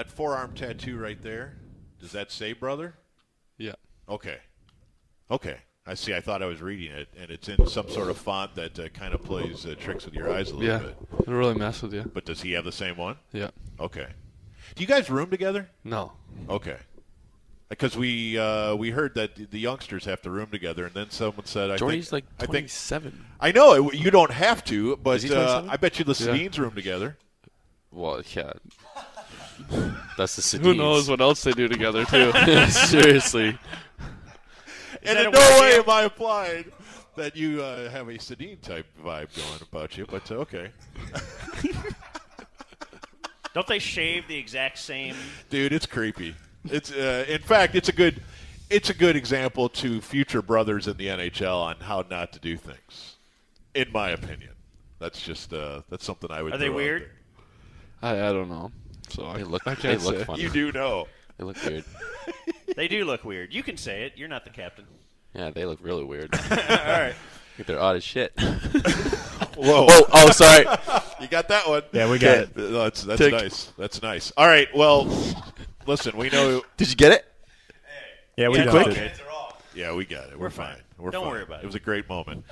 That forearm tattoo right there, does that say brother? Yeah. Okay. I see. I thought I was reading it, and it's in some sort of font that kind of plays tricks with your eyes a little bit. Yeah, it'll really mess with you. But does he have the same one? Yeah. Okay. Do you guys room together? No. Okay. Because we heard that the youngsters have to room together, and then someone said, Jordy's like 27. I know you don't have to, but I bet you the Yeah. Sedins room together. Well, yeah. That's the Sedins. Who knows what else they do together, too. Seriously. And in no way am I implying that you have a Sedin-type vibe going about you, but okay. Don't they shave the exact same? Dude, it's creepy. It's in fact, it's a good example to future brothers in the NHL on how not to do things. In my opinion, that's just that's something I would. Are they throw out weird? there. I don't know. So They look say. funny. You do know. They look weird. They do look weird. You can say it. You're not the captain. Yeah, they look really weird. All right. I think they're odd as shit. Whoa! Oh, sorry. You got that one. Yeah, we got it. That's Tick. nice. That's nice. All right. Well, listen, we know. Did you get it? Yeah, we Yeah, got quick. it. Yeah, we got it. We're fine. We're Don't fine. worry about it. It was a great moment.